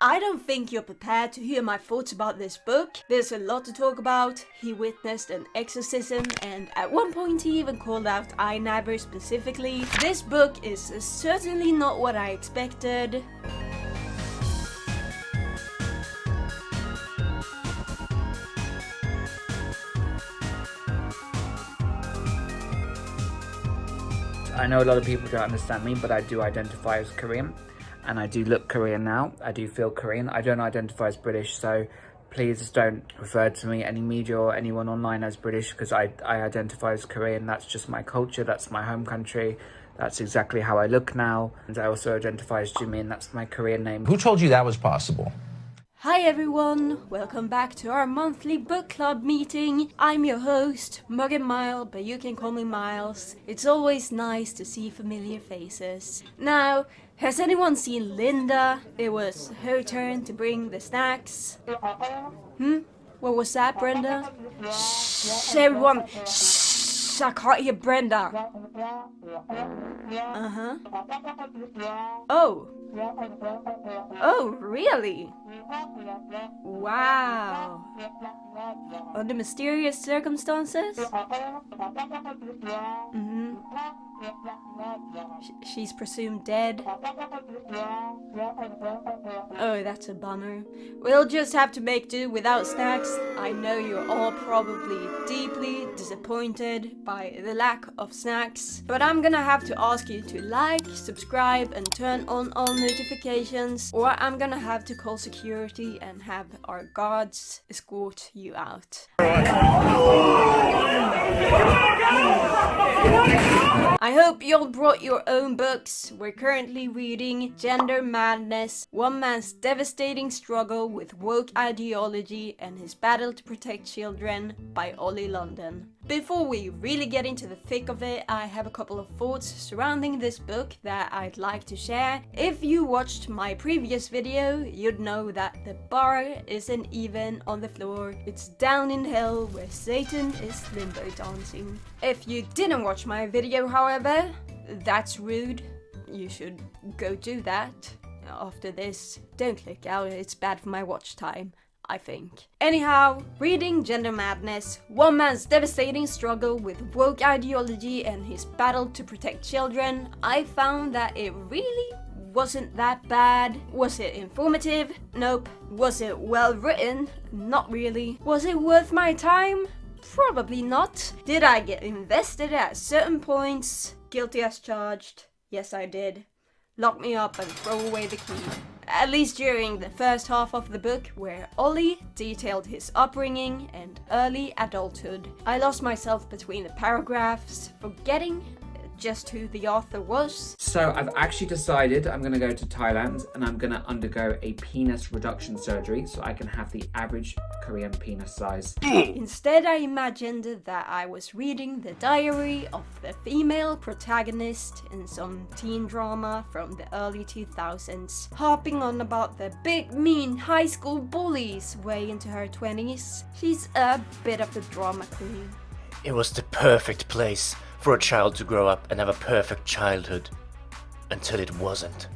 I don't think you're prepared to hear my thoughts about this book. There's a lot to talk about. He witnessed an exorcism, and at one point he even called out 𝒦𝒊𝒏𝒕 specifically. This book is certainly not what I expected. I know a lot of people don't understand me, but I do identify as Korean, and I do look Korean now. I do feel Korean. I don't identify as British, so please don't refer to me, any media or anyone online, as British, because I identify as Korean. That's just my culture, that's my home country, that's exactly how I look now. And I also identify as Jimin, that's my Korean name. Who told you that was possible? Hi everyone, welcome back to our monthly book club meeting. I'm your host, Muggen Mylle, but you can call me Miles. It's always nice to see familiar faces. Now, has anyone seen Linda? It was her turn to bring the snacks. What was that, Brenda? Shh, everyone! Shh, I can't hear Brenda. Oh. Oh, really? Wow. Under mysterious circumstances? She's presumed dead. Oh, that's a bummer. We'll just have to make do without snacks. I know you're all probably deeply disappointed by the lack of snacks, but I'm gonna have to ask you to like, subscribe, and turn on all notifications, or I'm gonna have to call security and have our guards escort you out. I hope you all brought your own books. We're currently reading Gender Madness, One Man's Devastating Struggle with Woke Ideology and His Battle to Protect Children by Oli London. Before we really get into the thick of it, I have a couple of thoughts surrounding this book that I'd like to share. If you watched my previous video, you'd know that the bar isn't even on the floor. It's down in hell where Satan is limbo dancing. If you didn't watch my video, however, that's rude. You should go do that after this. Don't click out, it's bad for my watch time, I think. Anyhow, reading Gender Madness, One Man's Devastating Struggle with Woke Ideology and His Battle to Protect Children, I found that it really wasn't that bad. Was it informative? Nope. Was it well written? Not really. Was it worth my time? Probably not. Did I get invested at certain points? Guilty as charged. Yes, I did. Lock me up and throw away the key. At least during the first half of the book, where Oli detailed his upbringing and early adulthood. I lost myself between the paragraphs, forgetting just who the author was. So I've actually decided I'm gonna go to Thailand and I'm gonna undergo a penis reduction surgery so I can have the average Korean penis size. Instead, I imagined that I was reading the diary of the female protagonist in some teen drama from the early 2000s, harping on about the big mean high school bullies way into her 20s. She's a bit of a drama queen. It was the perfect place for a child to grow up and have a perfect childhood. Until it wasn't.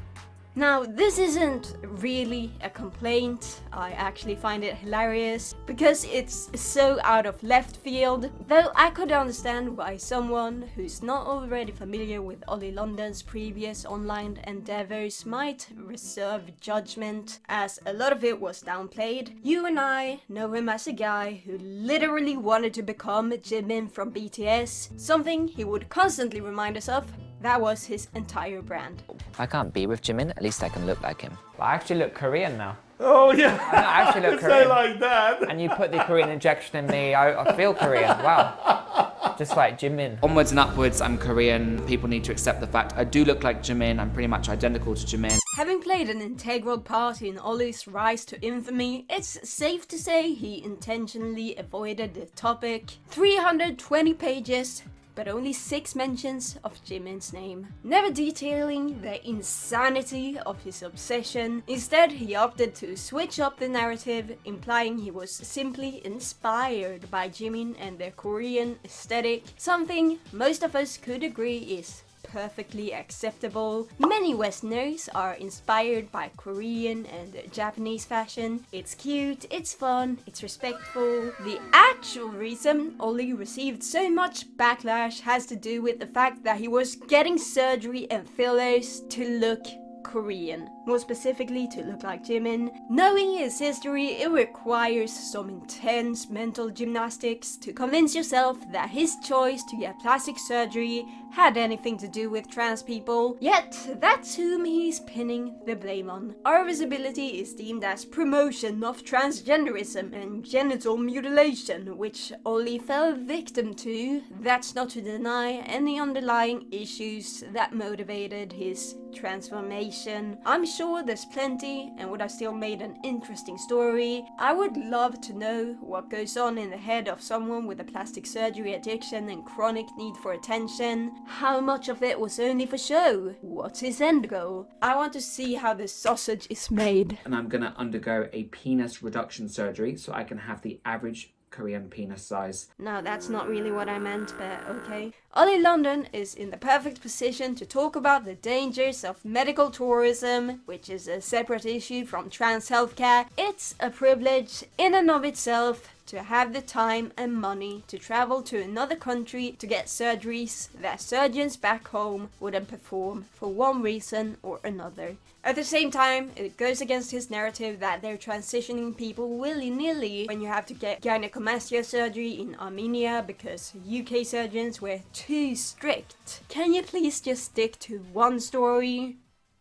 Now, this isn't really a complaint. I actually find it hilarious because it's so out of left field, though I could understand why someone who's not already familiar with Oli London's previous online endeavors might reserve judgment, as a lot of it was downplayed. You and I know him as a guy who literally wanted to become Jimin from BTS, something he would constantly remind us of. That was his entire brand. If I can't be with Jimin, at least I can look like him. I actually look Korean now. Oh yeah, I actually look say Korean. like that. And you put the Korean injection in me, I feel Korean, wow. Just like Jimin. Onwards and upwards, I'm Korean. People need to accept the fact I do look like Jimin. I'm pretty much identical to Jimin. Having played an integral part in Oli's rise to infamy, it's safe to say he intentionally avoided the topic. 320 pages, but only 6 mentions of Jimin's name, never detailing the insanity of his obsession. Instead, he opted to switch up the narrative, implying he was simply inspired by Jimin and their Korean aesthetic, something most of us could agree is perfectly acceptable. Many Westerners are inspired by Korean and Japanese fashion. It's cute, it's fun, it's respectful. The actual reason Oli received so much backlash has to do with the fact that he was getting surgery and fillers to look Korean, more specifically to look like Jimin. Knowing his history, it requires some intense mental gymnastics to convince yourself that his choice to get plastic surgery had anything to do with trans people, yet that's whom he's pinning the blame on. Our visibility is deemed as promotion of transgenderism and genital mutilation, which Oli fell victim to. That's not to deny any underlying issues that motivated his transformation. I'm sure there's plenty and would have still made an interesting story. I would love to know what goes on in the head of someone with a plastic surgery addiction and chronic need for attention. How much of it was only for show? What's his end goal? I want to see how this sausage is made. And I'm gonna undergo a penis reduction surgery so I can have the average Korean penis size. No, that's not really what I meant, but okay. Oli London is in the perfect position to talk about the dangers of medical tourism, which is a separate issue from trans healthcare. It's a privilege in and of itself to have the time and money to travel to another country to get surgeries that surgeons back home wouldn't perform for one reason or another. At the same time, it goes against his narrative that they're transitioning people willy-nilly when you have to get 𝒔𝒄𝒓𝒊𝒃𝒆 surgery in Armenia because UK surgeons were too strict. Can you please just stick to one story?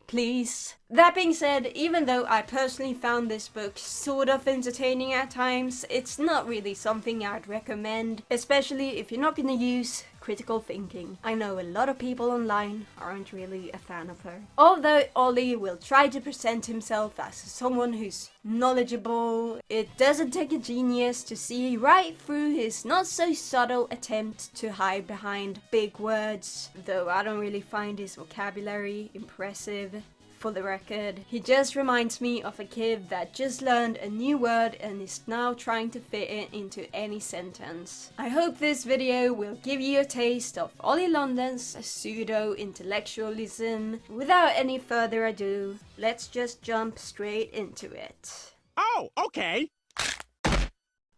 Please. That being said, even though I personally found this book sort of entertaining at times, it's not really something I'd recommend, especially if you're not gonna use critical thinking. I know a lot of people online aren't really a fan of her. Although Oli will try to present himself as someone who's knowledgeable, it doesn't take a genius to see right through his not so subtle attempt to hide behind big words, though I don't really find his vocabulary impressive. For the record, he just reminds me of a kid that just learned a new word and is now trying to fit it into any sentence. I hope this video will give you a taste of Oli London's pseudo-intellectualism. Without any further ado, let's just jump straight into it. Oh, okay.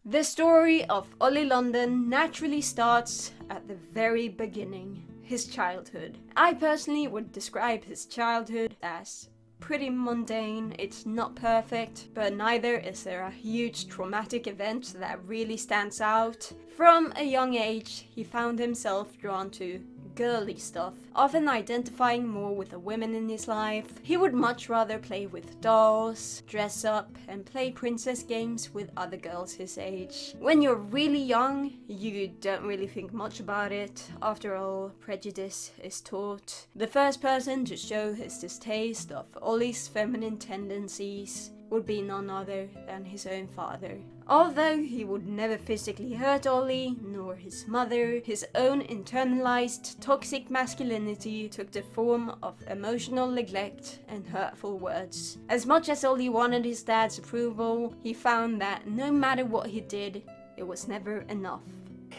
The story of Oli London naturally starts at the very beginning. His childhood. I personally would describe his childhood as pretty mundane. It's not perfect, but neither is there a huge traumatic event that really stands out. From a young age, he found himself drawn to girly stuff, often identifying more with the women in his life. He would much rather play with dolls, dress up, and play princess games with other girls his age. When you're really young, you don't really think much about it. After all, prejudice is taught. The first person to show his distaste of Oli's feminine tendencies would be none other than his own father. Although he would never physically hurt Oli, nor his mother, his own internalized toxic masculinity took the form of emotional neglect and hurtful words. As much as Oli wanted his dad's approval, he found that no matter what he did, it was never enough.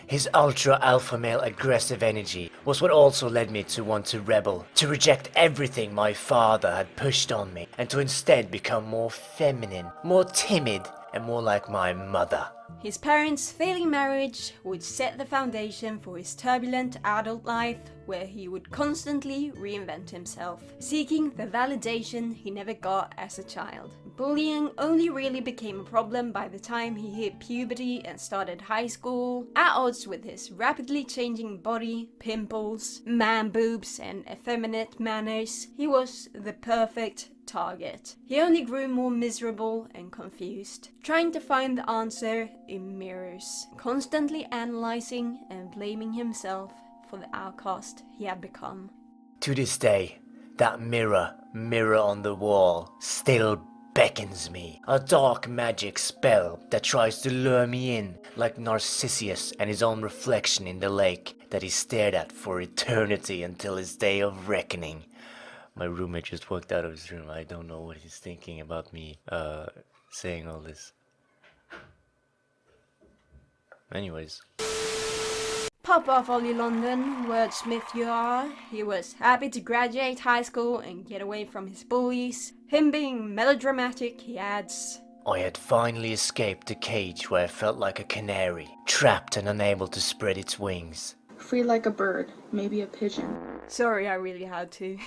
His ultra alpha male aggressive energy was what also led me to want to rebel, to reject everything my father had pushed on me, and to instead become more feminine, more timid, and more like my mother. His parents' failing marriage would set the foundation for his turbulent adult life, where he would constantly reinvent himself, seeking the validation he never got as a child. Bullying only really became a problem by the time he hit puberty and started high school. At odds with his rapidly changing body, pimples, man boobs, and effeminate manners, he was the perfect target. He only grew more miserable and confused, trying to find the answer in mirrors, constantly analyzing and blaming himself for the outcast he had become. To this day, that mirror on the wall, still beckons me. A dark magic spell that tries to lure me in, like Narcissus and his own reflection in the lake that he stared at for eternity until his day of reckoning. My roommate just walked out of his room. I don't know what he's thinking about me saying all this. Anyways. Pop off, Oli London, wordsmith you are. He was happy to graduate high school and get away from his bullies. Him being melodramatic, he adds, I had finally escaped the cage where I felt like a canary, trapped and unable to spread its wings. Free like a bird, maybe a pigeon. Sorry, I really had to.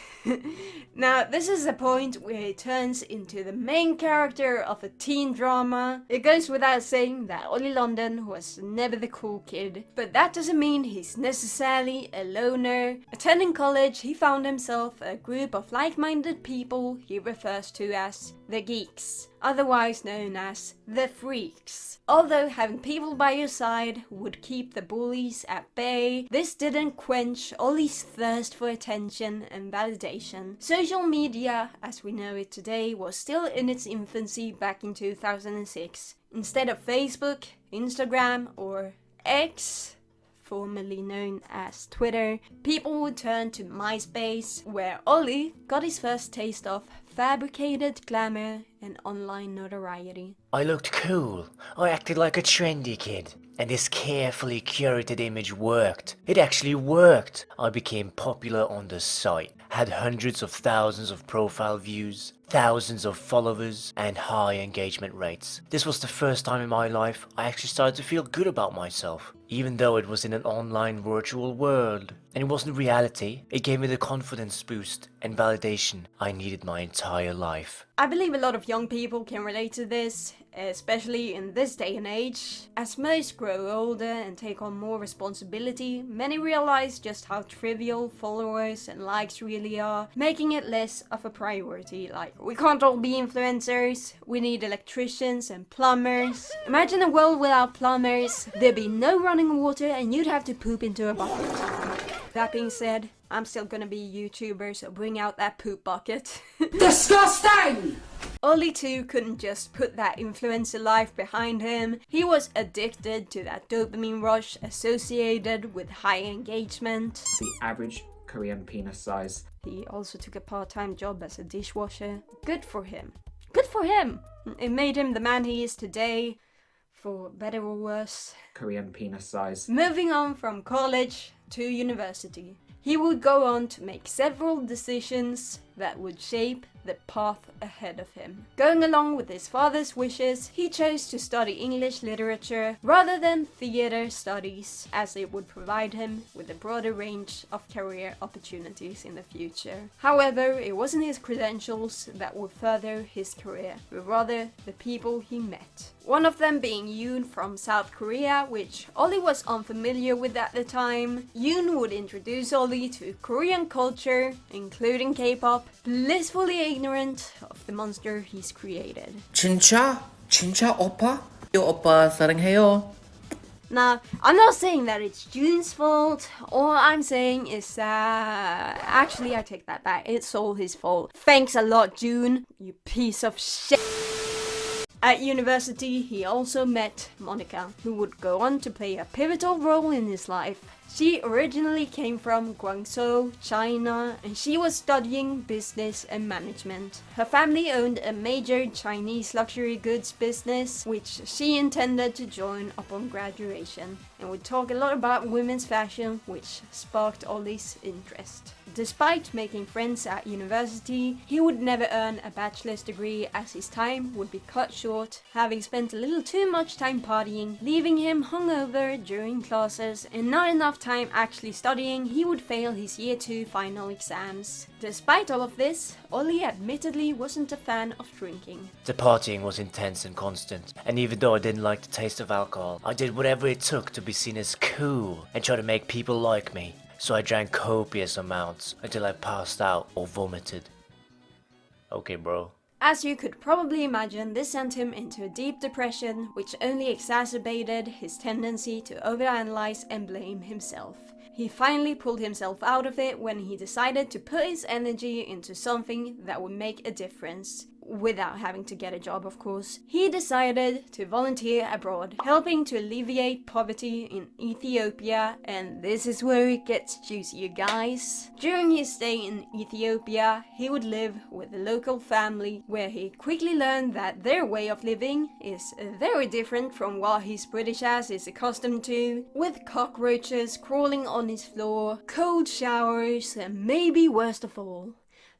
Now, this is the point where he turns into the main character of a teen drama. It goes without saying that Oli London was never the cool kid, but that doesn't mean he's necessarily a loner. Attending college, he found himself a group of like-minded people he refers to as the geeks, otherwise known as the freaks. Although having people by your side would keep the bullies at bay, this didn't quench Oli's thirst for attention and validation. Social media, as we know it today, was still in its infancy back in 2006. Instead of Facebook, Instagram, or X, formerly known as Twitter, people would turn to MySpace, where Oli got his first taste of fabricated glamour and online notoriety. I looked cool. I acted like a trendy kid. And this carefully curated image worked. It actually worked. I became popular on the site, had hundreds of thousands of profile views, thousands of followers, and high engagement rates. This was the first time in my life I actually started to feel good about myself, even though it was in an online virtual world. And it wasn't reality. It gave me the confidence boost and validation I needed my entire life. I believe a lot of young people can relate to this, especially in this day and age. As most grow older and take on more responsibility, many realize just how trivial followers and likes really are, making it less of a priority. Like, we can't all be influencers, we need electricians and plumbers. Imagine a world without plumbers, there'd be no running water and you'd have to poop into a bucket. That being said, I'm still gonna be a YouTuber, so bring out that poop bucket. Disgusting! Oli too couldn't just put that influencer life behind him. He was addicted to that dopamine rush associated with high engagement. The average Korean penis size. He also took a part-time job as a dishwasher. Good for him. Good for him! It made him the man he is today, for better or worse. Korean penis size. Moving on from college to university, he would go on to make several decisions that would shape the path ahead of him. Going along with his father's wishes, he chose to study English literature rather than theater studies, as it would provide him with a broader range of career opportunities in the future. However, it wasn't his credentials that would further his career, but rather the people he met. One of them being Yoon from South Korea, which Oli was unfamiliar with at the time. Yoon would introduce Oli to Korean culture, including K-pop, blissfully ignorant of the monster he's created. 진짜? 진짜 오빠? 오빠 사랑해요. Now, I'm not saying that it's Yoon's fault. All I'm saying is that... actually, I take that back. It's all his fault. Thanks a lot, Yoon, you piece of shit. At university, he also met Monica, who would go on to play a pivotal role in his life. She originally came from Guangzhou, China, and she was studying business and management. Her family owned a major Chinese luxury goods business, which she intended to join upon graduation, and would talk a lot about women's fashion, which sparked Oli's interest. Despite making friends at university, he would never earn a bachelor's degree as his time would be cut short, having spent a little too much time partying, leaving him hungover during classes and not enough time actually studying. He would fail his year 2 final exams. Despite all of this, Oli admittedly wasn't a fan of drinking. The partying was intense and constant, and even though I didn't like the taste of alcohol, I did whatever it took to be seen as cool and try to make people like me. So I drank copious amounts until I passed out or vomited. Okay, bro. As you could probably imagine, this sent him into a deep depression, which only exacerbated his tendency to overanalyze and blame himself. He finally pulled himself out of it when he decided to put his energy into something that would make a difference, without having to get a job of course, he decided to volunteer abroad, helping to alleviate poverty in Ethiopia, and this is where it gets juicy, you guys. During his stay in Ethiopia, he would live with a local family, where he quickly learned that their way of living is very different from what his British ass is accustomed to, with cockroaches crawling on his floor, cold showers, and maybe worst of all,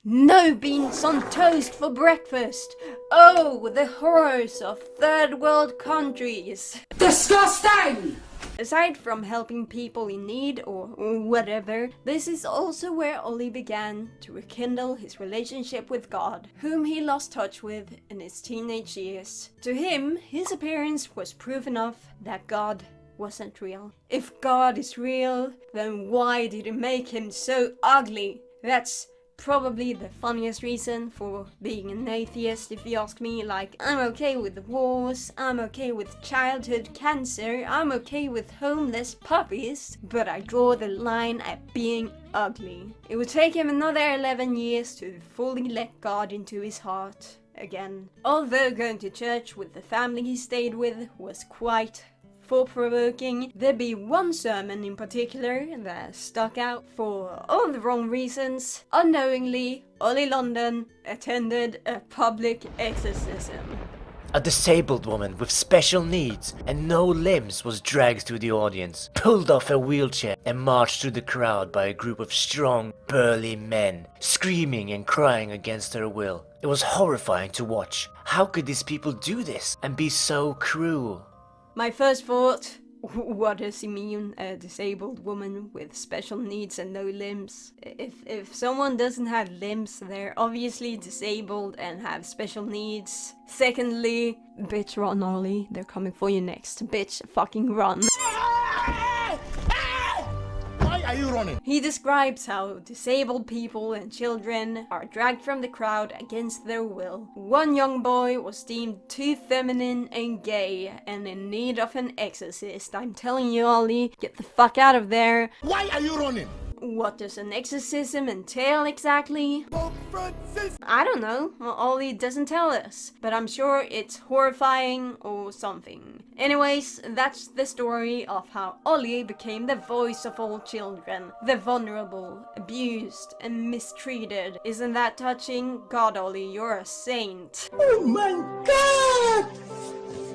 no beans on toast for breakfast. Oh, the horrors of third world countries. Disgusting! Aside from helping people in need or whatever, this is also where Oli began to rekindle his relationship with God, whom he lost touch with in his teenage years. To him, his appearance was proof enough that God wasn't real. If God is real, then why did he make him so ugly? That's probably the funniest reason for being an atheist, if you ask me. Like, I'm okay with the wars, I'm okay with childhood cancer, I'm okay with homeless puppies, but I draw the line at being ugly. It would take him another 11 years to fully let God into his heart again. Although going to church with the family he stayed with was quite thought-provoking, there'd be one sermon in particular that stuck out for all the wrong reasons. Unknowingly, Oli London attended a public exorcism. A disabled woman with special needs and no limbs was dragged through the audience, pulled off her wheelchair, and marched through the crowd by a group of strong, burly men, screaming and crying against her will. It was horrifying to watch. How could these people do this and be so cruel? My first thought, what does he mean, a disabled woman with special needs and no limbs? If someone doesn't have limbs, they're obviously disabled and have special needs. Secondly, bitch run Oli, they're coming for you next. Bitch fucking run. Why are you running? He describes how disabled people and children are dragged from the crowd against their will. One young boy was deemed too feminine and gay and in need of an exorcist. I'm telling you, Oli, get the fuck out of there. Why are you running? What does an exorcism entail exactly? I don't know. Oli doesn't tell us, but I'm sure it's horrifying or something. Anyways, that's the story of how Oli became the voice of all children, the vulnerable, abused, and mistreated. Isn't that touching? God, Oli, you're a saint. Oh my god!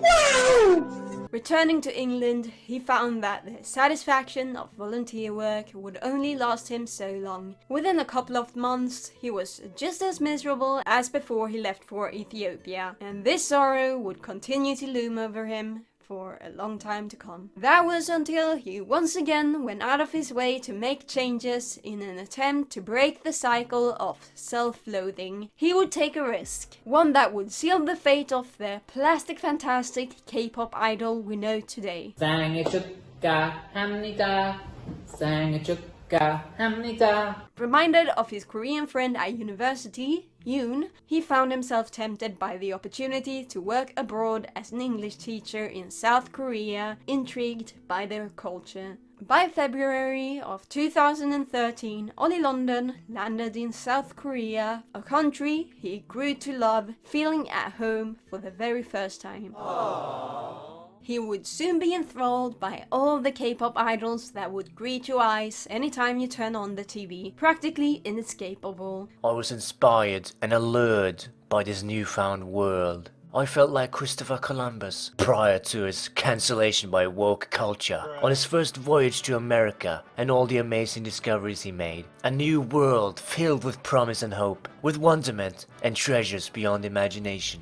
Wow! Returning to England, he found that the satisfaction of volunteer work would only last him so long. Within a couple of months, he was just as miserable as before he left for Ethiopia, and this sorrow would continue to loom over him for a long time to come. That was until he once again went out of his way to make changes in an attempt to break the cycle of self-loathing. He would take a risk, one that would seal the fate of the plastic fantastic K-pop idol we know today. Reminded of his Korean friend at university, Yoon, he found himself tempted by the opportunity to work abroad as an English teacher in South Korea, intrigued by their culture. By February of 2013, Oli London landed in South Korea, a country he grew to love, feeling at home for the very first time. He would soon be enthralled by all the K-pop idols that would greet your eyes anytime you turn on the TV, practically inescapable. I was inspired and allured by this newfound world. I felt like Christopher Columbus prior to his cancellation by woke culture on his first voyage to America and all the amazing discoveries he made. A new world filled with promise and hope, with wonderment and treasures beyond imagination.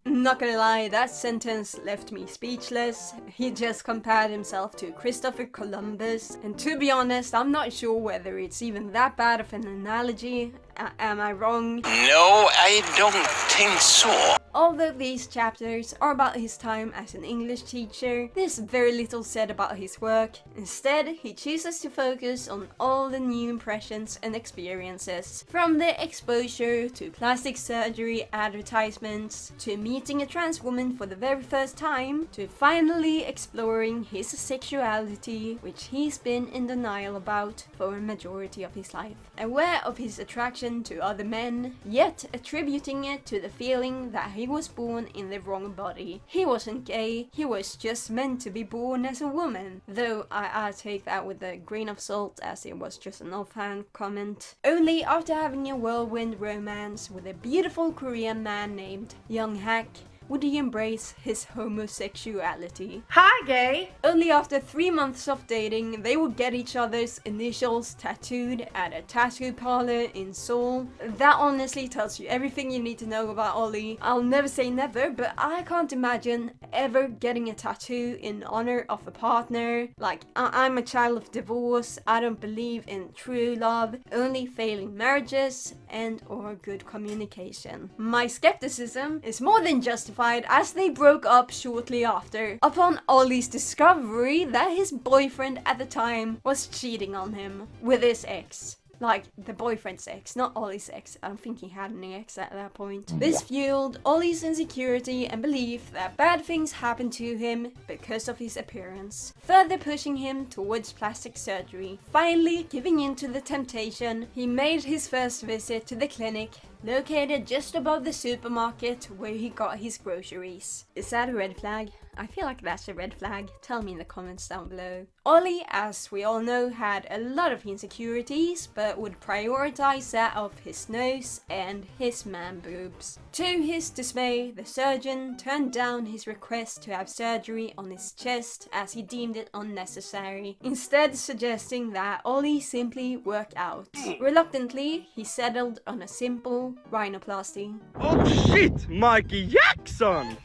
Not gonna lie, that sentence left me speechless. He just compared himself to Christopher Columbus, and to be honest, I'm not sure whether it's even that bad of an analogy. Am I wrong? No, I don't think so. Although these chapters are about his time as an English teacher, there's very little said about his work. Instead, he chooses to focus on all the new impressions and experiences, from the exposure to plastic surgery advertisements, to meeting a trans woman for the very first time, to finally exploring his sexuality, which he's been in denial about for a majority of his life. Aware of his attraction to other men, yet attributing it to the feeling that he was born in the wrong body. He wasn't gay, he was just meant to be born as a woman. Though I take that with a grain of salt, as it was just an offhand comment. Only after having a whirlwind romance with a beautiful Korean man named 𝒂𝒃𝒔𝒄𝒓𝒊𝒃𝒆 would he embrace his homosexuality. Hi, gay. Only after 3 months of dating, they would get each other's initials tattooed at a tattoo parlor in Seoul. That honestly tells you everything you need to know about Oli. I'll never say never, but I can't imagine ever getting a tattoo in honor of a partner. Like, I'm a child of divorce, I don't believe in true love, only failing marriages and or good communication. My skepticism is more than justified as they broke up shortly after, upon Oli's discovery that his boyfriend at the time was cheating on him with his ex. Like, the boyfriend's ex, not Oli's ex. I don't think he had any ex at that point. This fueled Oli's insecurity and belief that bad things happened to him because of his appearance, further pushing him towards plastic surgery. Finally, giving in to the temptation, he made his first visit to the clinic, located just above the supermarket where he got his groceries. Is that a red flag? I feel like that's a red flag. Tell me in the comments down below. Oli, as we all know, had a lot of insecurities, but would prioritize that of his nose and his man boobs. To his dismay, the surgeon turned down his request to have surgery on his chest as he deemed it unnecessary, instead suggesting that Oli simply work out. Reluctantly, he settled on a simple rhinoplasty. Oh shit, Michael Jackson!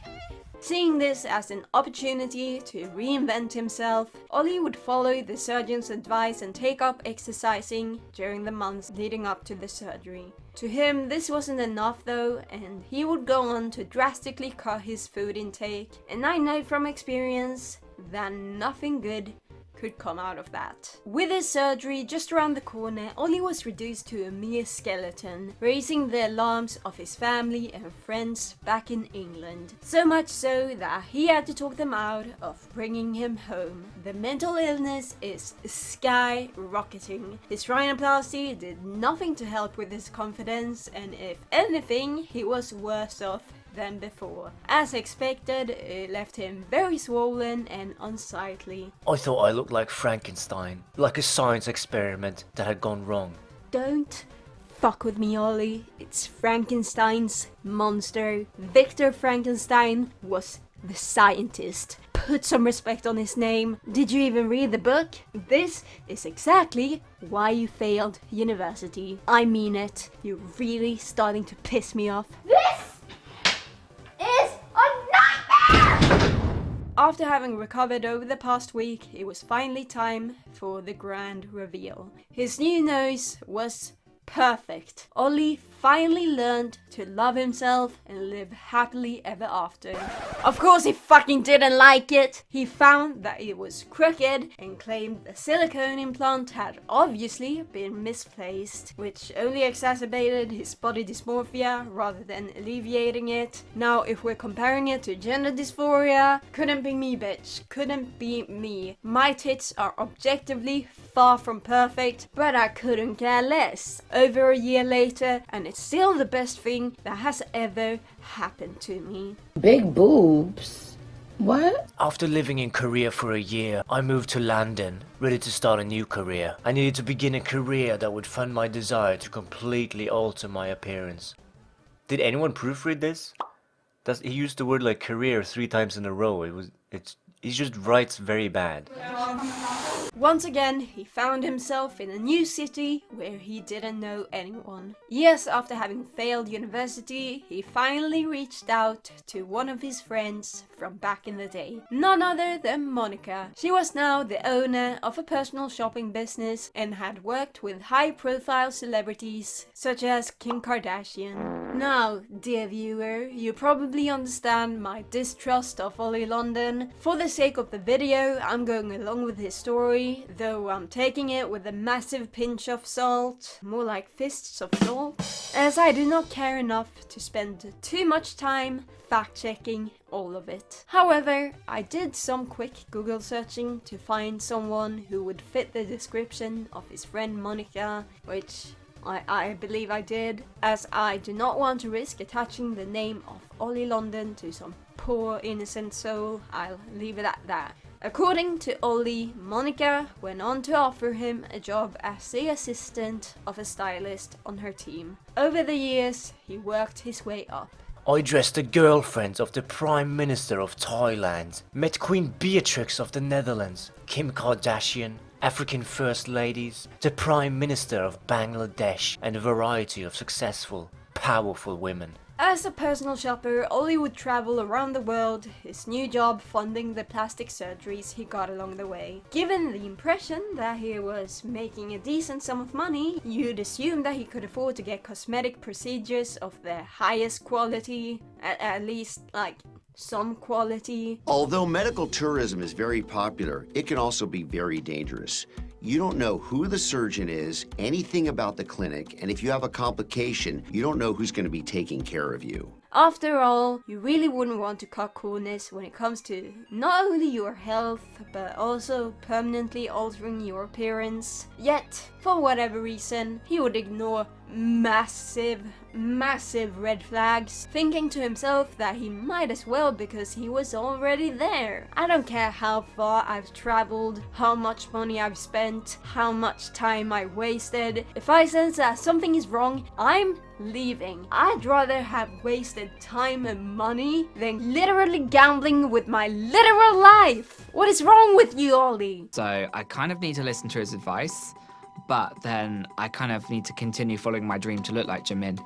Seeing this as an opportunity to reinvent himself, Oli would follow the surgeon's advice and take up exercising during the months leading up to the surgery. To him, this wasn't enough though, and he would go on to drastically cut his food intake. And I know from experience that nothing good could come out of that. With his surgery just around the corner, Oli was reduced to a mere skeleton, raising the alarms of his family and friends back in England. So much so that he had to talk them out of bringing him home. The mental illness is skyrocketing. His rhinoplasty did nothing to help with his confidence, and if anything, he was worse off than before. As expected, it left him very swollen and unsightly. I thought I looked like Frankenstein, like a science experiment that had gone wrong. Don't fuck with me, Oli. It's Frankenstein's monster. Victor Frankenstein was the scientist. Put some respect on his name. Did you even read the book? This is exactly why you failed university. I mean it. You're really starting to piss me off. After having recovered over the past week, it was finally time for the grand reveal. His new nose was perfect. Oli finally learned to love himself and live happily ever after. Of course he fucking didn't like it. He found that it was crooked and claimed the silicone implant had obviously been misplaced, which only exacerbated his body dysmorphia rather than alleviating it. Now, if we're comparing it to gender dysphoria, couldn't be me, bitch. Couldn't be me. My tits are objectively far from perfect, but I couldn't care less. Over a year later, and it's still the best thing that has ever happened to me. Big boobs? What? After living in Korea for a year, I moved to London, ready to start a new career. I needed to begin a career that would fund my desire to completely alter my appearance. Did anyone proofread this? He used the word like career 3 times in a row. He just writes very bad. Once again, he found himself in a new city where he didn't know anyone. Years after having failed university, he finally reached out to one of his friends from back in the day. None other than Monica. She was now the owner of a personal shopping business and had worked with high-profile celebrities such as Kim Kardashian. Now, dear viewer, you probably understand my distrust of Oli London. For the sake of the video, I'm going along with his story, though I'm taking it with a massive pinch of salt, more like fists of salt, as I do not care enough to spend too much time fact-checking all of it. However, I did some quick Google searching to find someone who would fit the description of his friend Monica, which I believe I did, as I do not want to risk attaching the name of Oli London to some poor innocent soul. I'll leave it at that. According to Oli, Monica went on to offer him a job as the assistant of a stylist on her team. Over the years, he worked his way up. I dressed the girlfriends of the Prime Minister of Thailand, met Queen Beatrix of the Netherlands, Kim Kardashian, African First Ladies, the Prime Minister of Bangladesh, and a variety of successful, powerful women. As a personal shopper, Oli would travel around the world, his new job funding the plastic surgeries he got along the way. Given the impression that he was making a decent sum of money, you'd assume that he could afford to get cosmetic procedures of the highest quality, at least like some quality. Although medical tourism is very popular, it can also be very dangerous. You don't know who the surgeon is, anything about the clinic, and if you have a complication, you don't know who's going to be taking care of you. After all, you really wouldn't want to cut corners when it comes to not only your health, but also permanently altering your appearance. Yet, for whatever reason, he would ignore massive red flags, thinking to himself that he might as well because he was already there. I don't care how far I've traveled, how much money I've spent, how much time I wasted. If I sense that something is wrong, I'm leaving. I'd rather have wasted time and money than literally gambling with my literal life. What is wrong with you, Oli? So I kind of need to listen to his advice, but then I kind of need to continue following my dream to look like Jimin.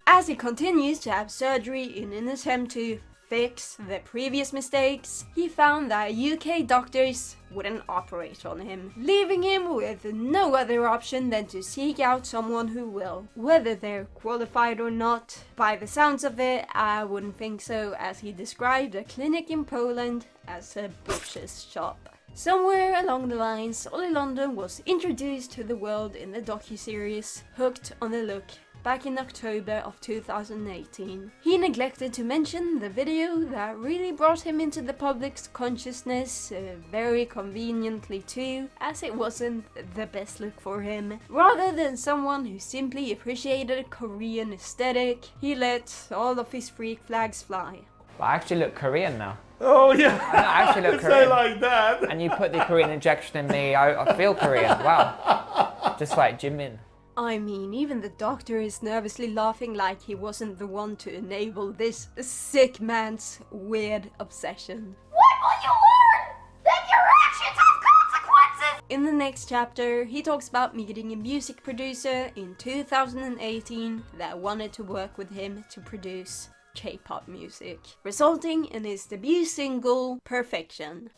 As he continues to have surgery in an attempt to fix the previous mistakes, he found that UK doctors wouldn't operate on him, leaving him with no other option than to seek out someone who will. Whether they're qualified or not, by the sounds of it, I wouldn't think so, as he described a clinic in Poland as a butcher's shop. Somewhere along the lines, Oli London was introduced to the world in the docu-series Hooked on the Look back in October of 2018. He neglected to mention the video that really brought him into the public's consciousness, very conveniently too, as it wasn't the best look for him. Rather than someone who simply appreciated Korean aesthetic, he let all of his freak flags fly. I actually look Korean now. Oh yeah. I actually look Say Korean. like that. And you put the Korean injection in me, I feel Korean. Wow. Just like Jimin. I mean, even the doctor is nervously laughing like he wasn't the one to enable this sick man's weird obsession. What will you learn? That your actions have consequences! In the next chapter, he talks about meeting a music producer in 2018 that wanted to work with him to produce K-pop music, resulting in his debut single, Perfection.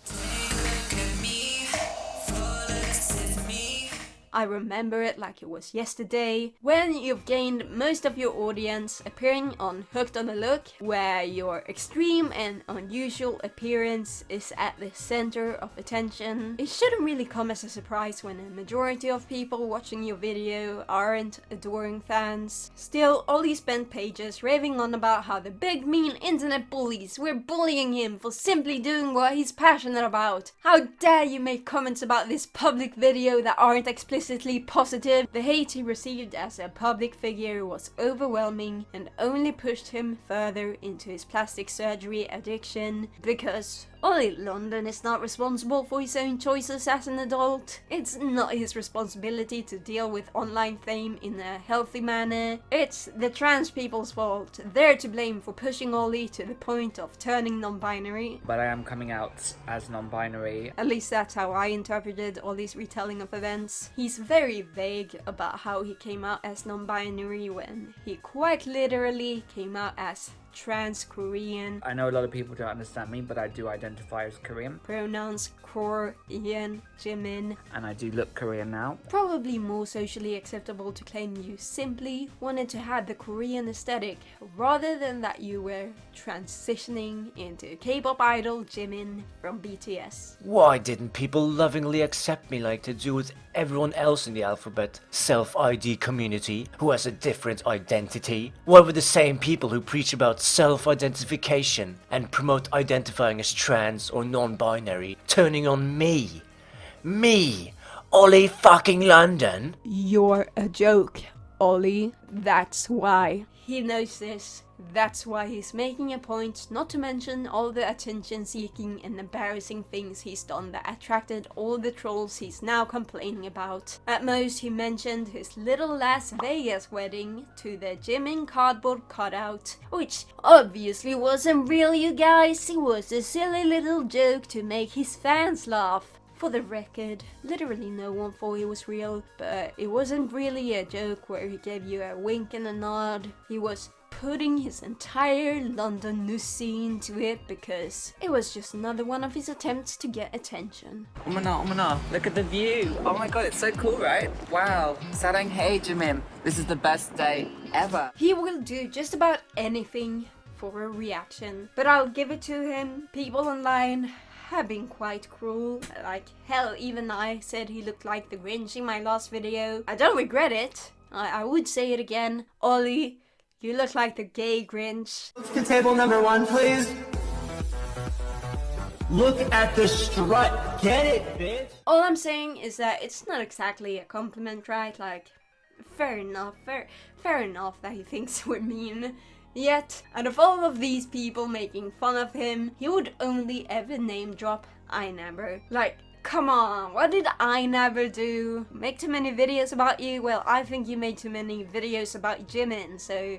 I remember it like it was yesterday, when you've gained most of your audience appearing on Hooked on the Look, where your extreme and unusual appearance is at the center of attention. It shouldn't really come as a surprise when a majority of people watching your video aren't adoring fans. Still, Oli spent pages raving on about how the big mean internet bullies were bullying him for simply doing what he's passionate about. How dare you make comments about this public video that aren't explicitly positive. The hate he received as a public figure was overwhelming and only pushed him further into his plastic surgery addiction, because Oli London is not responsible for his own choices as an adult. It's not his responsibility to deal with online fame in a healthy manner. It's the trans people's fault. They're to blame for pushing Oli to the point of turning non-binary. But I am coming out as non-binary. At least that's how I interpreted Oli's retelling of events. He's very vague about how he came out as non-binary when he quite literally came out as trans Korean. I know a lot of people don't understand me, but I do identify as Korean. Pronouns Kor, Ian, Jimin. And I do look Korean now. Probably more socially acceptable to claim you simply wanted to have the Korean aesthetic rather than that you were transitioning into K-pop idol Jimin from BTS. Why didn't people lovingly accept me like they do with everyone else in the alphabet self-ID community who has a different identity? Why were the same people who preach about self-identification and promote identifying as trans or non-binary turning on me? Me, Oli fucking London? You're a joke, Oli. That's why. He knows this. That's why he's making a point not to mention all the attention-seeking and embarrassing things he's done that attracted all the trolls he's now complaining about. At most, he mentioned his little Las Vegas wedding to the Jimin cardboard cutout, which obviously wasn't real, you guys. It was a silly little joke to make his fans laugh. For the record, literally no one thought it was real, but it wasn't really a joke where he gave you a wink and a nod. He was putting his entire London news scene to it because it was just another one of his attempts to get attention. Oh my god, look at the view. Oh my god, it's so cool, right? Wow. Sarang hey Jimin. This is the best day ever. He will do just about anything for a reaction, but I'll give it to him. People online have been quite cruel. Like, hell, even I said he looked like the Grinch in my last video. I don't regret it. I would say it again. Oli, you look like the gay Grinch. Look to table number 1, please. Look at the strut. Get it, bitch? All I'm saying is that it's not exactly a compliment, right? Like, fair enough that he thinks we're mean. Yet, out of all of these people making fun of him, he would only ever name drop 𝒦𝒊𝒏𝒕. Like, come on, what did 𝒦𝒊𝒏𝒕 do? Make too many videos about you? Well, I think you made too many videos about Jimin, so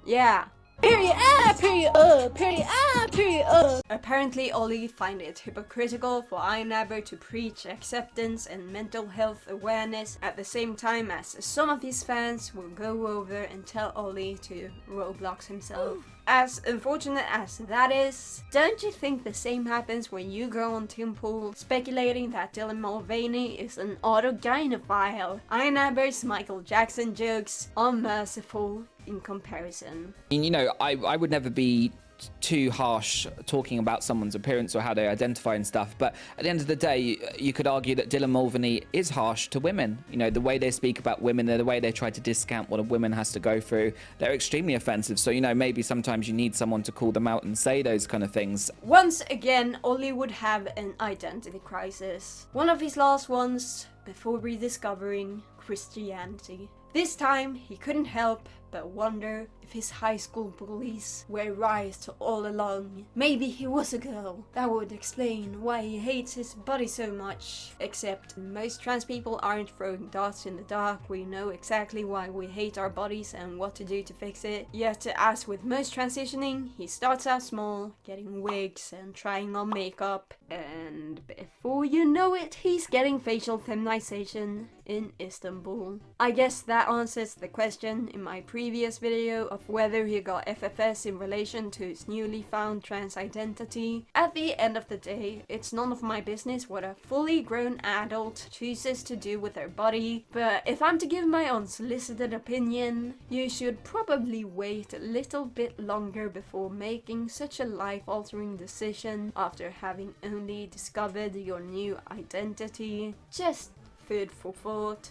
yeah. Period, period, period. Apparently, Oli find it hypocritical for 𝒦𝒊𝒏𝒕 to preach acceptance and mental health awareness at the same time as some of his fans will go over and tell Oli to Roblox himself. As unfortunate as that is, don't you think the same happens when you go on Timpool speculating that Dylan Mulvaney is an autogynephile? 𝒦𝒊𝒏𝒕's Michael Jackson jokes are merciful in comparison. You know, I would never be too harsh talking about someone's appearance or how they identify and stuff, but at the end of the day, you could argue that Dylan Mulvaney is harsh to women. You know, the way they speak about women, the way they try to discount what a woman has to go through, they're extremely offensive. So, you know, maybe sometimes you need someone to call them out and say those kind of things. Once again, Oli would have an identity crisis. One of his last ones before rediscovering Christianity. This time, he couldn't help but wonder if his high school bullies were right all along. Maybe he was a girl. That would explain why he hates his body so much. Except most trans people aren't throwing darts in the dark. We know exactly why we hate our bodies and what to do to fix it. Yet, as with most transitioning, he starts out small, getting wigs and trying on makeup. And before you know it, he's getting facial feminization in Istanbul. I guess that answers the question in my previous video of whether he got FFS in relation to his newly found trans identity. At the end of the day, it's none of my business what a fully grown adult chooses to do with their body, but if I'm to give my unsolicited opinion, you should probably wait a little bit longer before making such a life-altering decision after having only discovered your new identity. Just food for thought.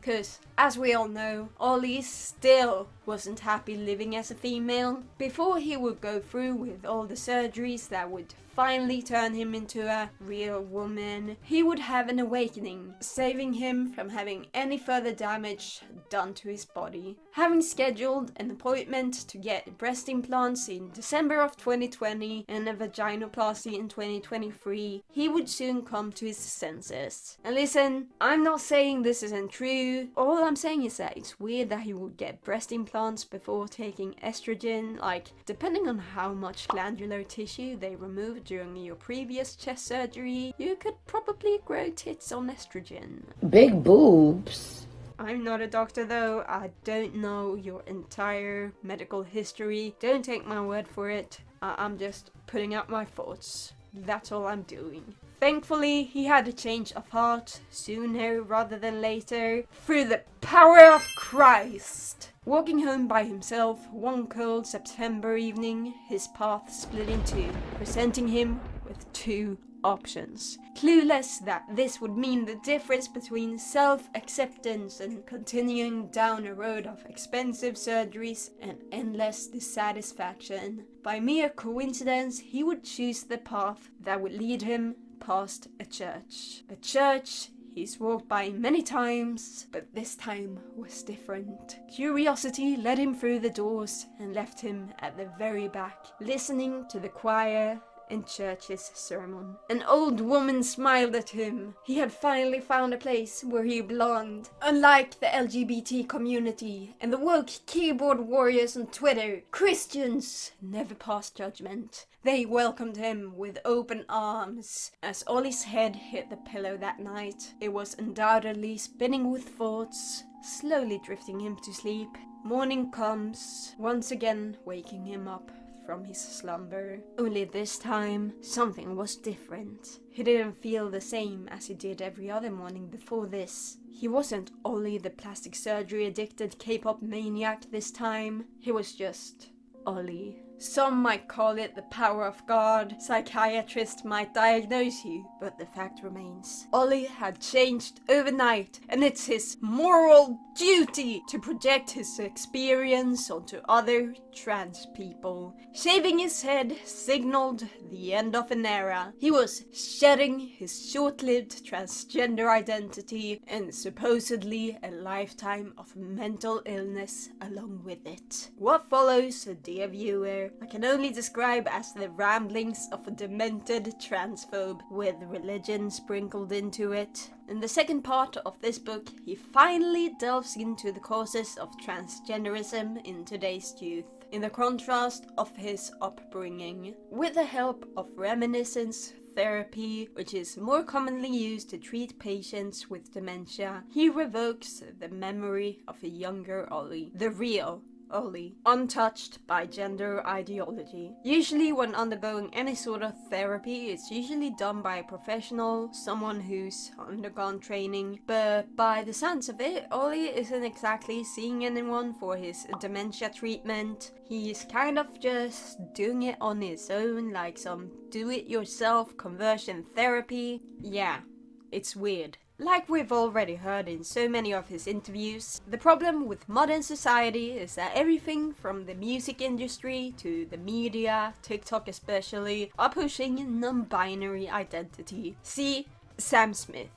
Cause, as we all know, Oli still wasn't happy living as a female. Before he would go through with all the surgeries that would finally turn him into a real woman, he would have an awakening, saving him from having any further damage done to his body. Having scheduled an appointment to get breast implants in December of 2020 and a vaginoplasty in 2023, he would soon come to his senses. And listen, I'm not saying this isn't true. All I'm saying is that it's weird that he would get breast implants before taking estrogen. Like, depending on how much glandular tissue they removed during your previous chest surgery, you could probably grow tits on estrogen. Big boobs. I'm not a doctor though, I don't know your entire medical history. Don't take my word for it. I'm just putting out my thoughts. That's all I'm doing. Thankfully, he had a change of heart sooner rather than later, through the power of Christ. Walking home by himself one cold September evening, his path split in two, presenting him with two options. Clueless that this would mean the difference between self-acceptance and continuing down a road of expensive surgeries and endless dissatisfaction. By mere coincidence, he would choose the path that would lead him past a church. A church he's walked by many times, but this time was different. Curiosity led him through the doors and left him at the very back, listening to the choir in church's sermon. An old woman smiled at him. He had finally found a place where he belonged. Unlike the LGBT community and the woke keyboard warriors on Twitter, Christians never passed judgment. They welcomed him with open arms. As Oli's head hit the pillow that night, it was undoubtedly spinning with thoughts, slowly drifting him to sleep. Morning comes, once again waking him up from his slumber. Only this time, something was different. He didn't feel the same as he did every other morning before this. He wasn't Oli the plastic surgery addicted K-pop maniac this time. He was just Oli. Some might call it the power of God. Psychiatrists might diagnose you, but the fact remains. Oli had changed overnight, and it's his moral duty to project his experience onto other trans people. Shaving his head signaled the end of an era. He was shedding his short-lived transgender identity and supposedly a lifetime of mental illness along with it. What follows, dear viewer, I can only describe as the ramblings of a demented transphobe with religion sprinkled into it. In the second part of this book, he finally delves into the causes of transgenderism in today's youth, in the contrast of his upbringing. With the help of reminiscence therapy, which is more commonly used to treat patients with dementia, he revokes the memory of a younger Oli, the real Oli, untouched by gender ideology. Usually when undergoing any sort of therapy, it's usually done by a professional, someone who's undergone training, but by the sounds of it, Oli isn't exactly seeing anyone for his dementia treatment. He's kind of just doing it on his own, like some do-it-yourself conversion therapy. Yeah, it's weird. Like we've already heard in so many of his interviews, the problem with modern society is that everything from the music industry to the media, TikTok especially, are pushing non-binary identity. See Sam Smith.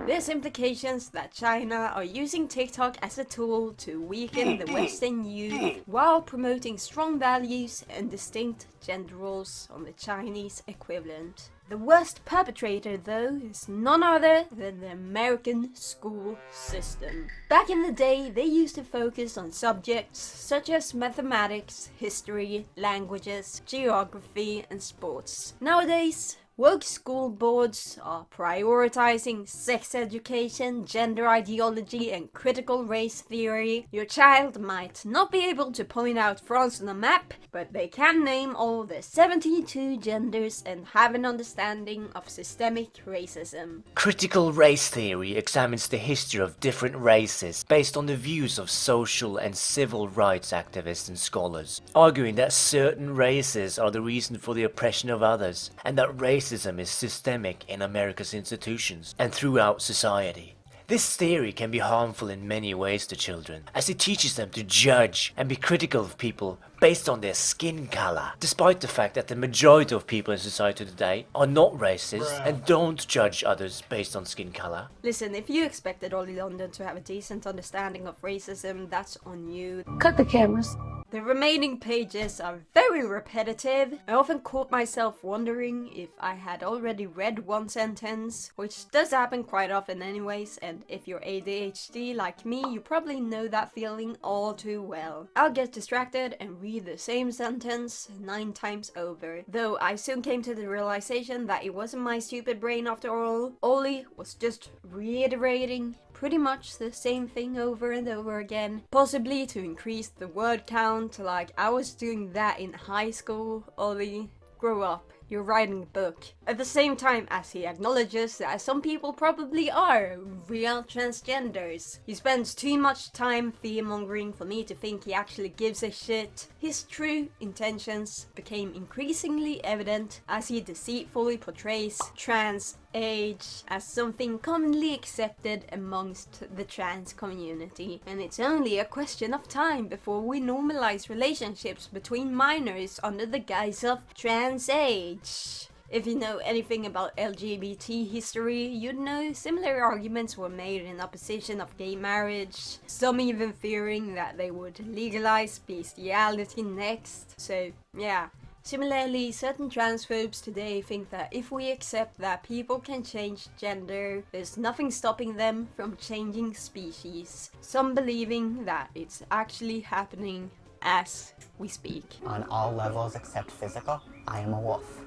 There's implications that China are using TikTok as a tool to weaken the Western youth while promoting strong values and distinct gender roles on the Chinese equivalent. The worst perpetrator, though, is none other than the American school system. Back in the day, they used to focus on subjects such as mathematics, history, languages, geography, and sports. Nowadays, woke school boards are prioritizing sex education, gender ideology, and critical race theory. Your child might not be able to point out France on a map, but they can name all the 72 genders and have an understanding of systemic racism. Critical race theory examines the history of different races based on the views of social and civil rights activists and scholars, arguing that certain races are the reason for the oppression of others, and that racism is systemic in America's institutions and throughout society. This theory can be harmful in many ways to children, as it teaches them to judge and be critical of people based on their skin color, despite the fact that the majority of people in society today are not racist and don't judge others based on skin color. Listen, if you expected Oli London to have a decent understanding of racism, that's on you. Cut the cameras. The remaining pages are very repetitive. I often caught myself wondering if I had already read one sentence, which does happen quite often anyways, and if you're ADHD like me, you probably know that feeling all too well. I'll get distracted and read the same sentence 9 times over, though I soon came to the realization that it wasn't my stupid brain after all. Oli was just reiterating pretty much the same thing over and over again, possibly to increase the word count, like I was doing that in high school. Oli, grow up. You're writing a book. At the same time as he acknowledges that some people probably are real transgenders. He spends too much time fear-mongering for me to think he actually gives a shit. His true intentions became increasingly evident as he deceitfully portrays trans age as something commonly accepted amongst the trans community, and it's only a question of time before we normalize relationships between minors under the guise of trans age. If you know anything about LGBT history, you'd know similar arguments were made in opposition of gay marriage, some even fearing that they would legalize bestiality next. So yeah. Similarly, certain transphobes today think that if we accept that people can change gender, there's nothing stopping them from changing species. Some believing that it's actually happening as we speak. On all levels except physical, I am a wolf.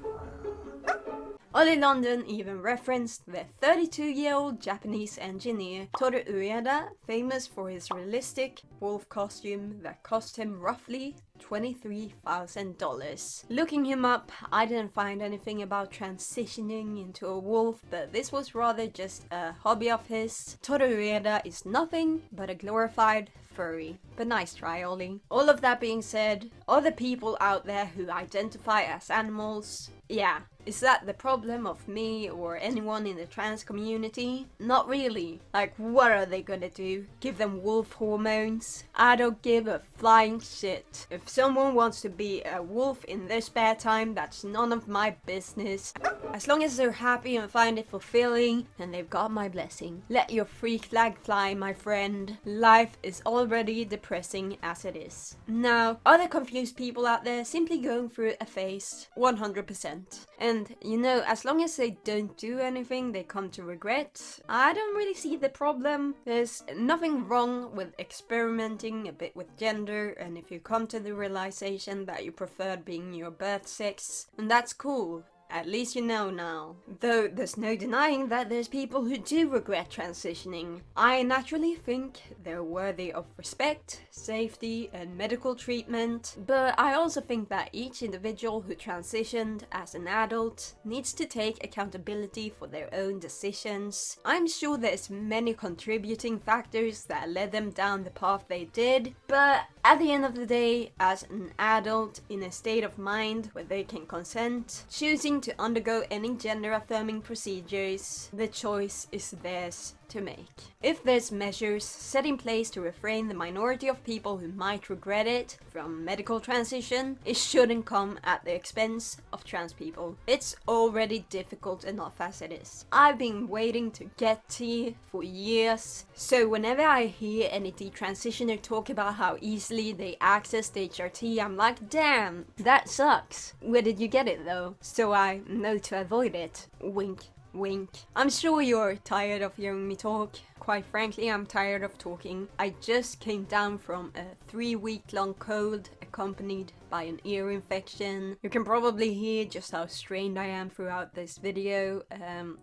Oli London even referenced the 32-year-old Japanese engineer Toru Ueda, famous for his realistic wolf costume that cost him roughly $23,000. Looking him up, I didn't find anything about transitioning into a wolf, but this was rather just a hobby of his. Toru Ueda is nothing but a glorified furry. But nice try, Oli. All of that being said, other people out there who identify as animals, yeah, is that the problem of me or anyone in the trans community? Not really. Like, what are they gonna do? Give them wolf hormones? I don't give a flying shit. If someone wants to be a wolf in their spare time, that's none of my business. As long as they're happy and find it fulfilling, then they've got my blessing. Let your freak flag fly, my friend. Life is already depressing as it is. Now, other confused people out there simply going through a phase, 100%. And, you know, as long as they don't do anything they come to regret, I don't really see the problem. There's nothing wrong with experimenting a bit with gender, and if you come to the realization that you preferred being your birth sex, and that's cool. At least you know now. Though there's no denying that there's people who do regret transitioning. I naturally think they're worthy of respect, safety, and medical treatment, but I also think that each individual who transitioned as an adult needs to take accountability for their own decisions. I'm sure there's many contributing factors that led them down the path they did, but at the end of the day, as an adult in a state of mind where they can consent, choosing to undergo any gender-affirming procedures, the choice is theirs to make. If there's measures set in place to refrain the minority of people who might regret it from medical transition, it shouldn't come at the expense of trans people. It's already difficult enough as it is. I've been waiting to get tea for years, so whenever I hear any detransitioner talk about how easily they accessed HRT, I'm like, damn, that sucks. Where did you get it though? So I know to avoid it. Wink. Wink. I'm sure you're tired of hearing me talk. Quite frankly, I'm tired of talking. I just came down from a 3-week-long cold accompanied by an ear infection. You can probably hear just how strained I am throughout this video.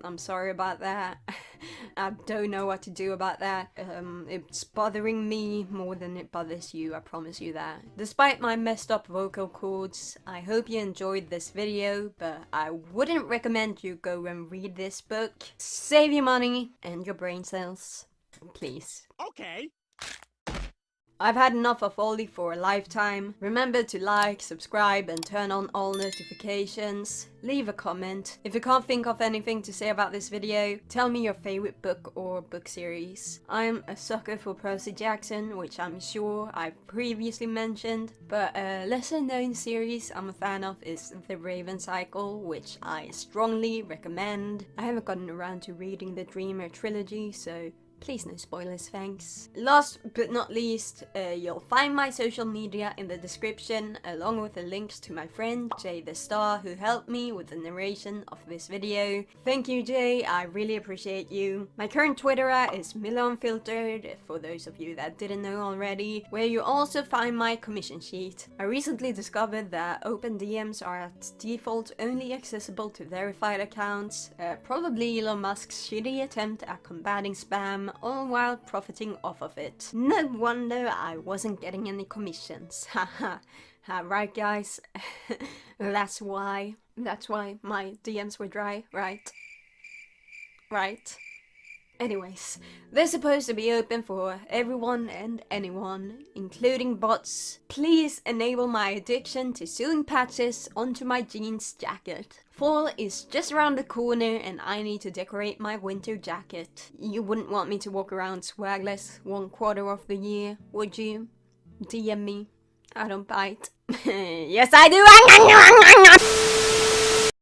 I'm sorry about that. I don't know what to do about that. It's bothering me more than it bothers you, I promise you that. Despite my messed up vocal cords, I hope you enjoyed this video, but I wouldn't recommend you go and read this book. Save your money and your brain cells, please. Okay. I've had enough of Oli for a lifetime. Remember to like, subscribe and turn on all notifications. Leave a comment. If you can't think of anything to say about this video, tell me your favorite book or book series. I'm a sucker for Percy Jackson, which I'm sure I've previously mentioned, but a lesser known series I'm a fan of is The Raven Cycle, which I strongly recommend. I haven't gotten around to reading the Dreamer trilogy, so please no spoilers, thanks. Last but not least, you'll find my social media in the description, along with the links to my friend Jay the Star, who helped me with the narration of this video. Thank you, Jay, I really appreciate you. My current Twitter is Mylle Unfiltered, for those of you that didn't know already, where you also find my commission sheet. I recently discovered that open DMs are at default only accessible to verified accounts, probably Elon Musk's shitty attempt at combating spam, all while profiting off of it. No wonder I wasn't getting any commissions. Haha. Right guys? That's why my DMs were dry, right? Right? Anyways, they're supposed to be open for everyone and anyone, including bots. Please enable my addiction to sewing patches onto my jeans jacket. Fall is just around the corner and I need to decorate my winter jacket. You wouldn't want me to walk around swagless 1/4 of the year, would you? DM me. I don't bite. Yes I do!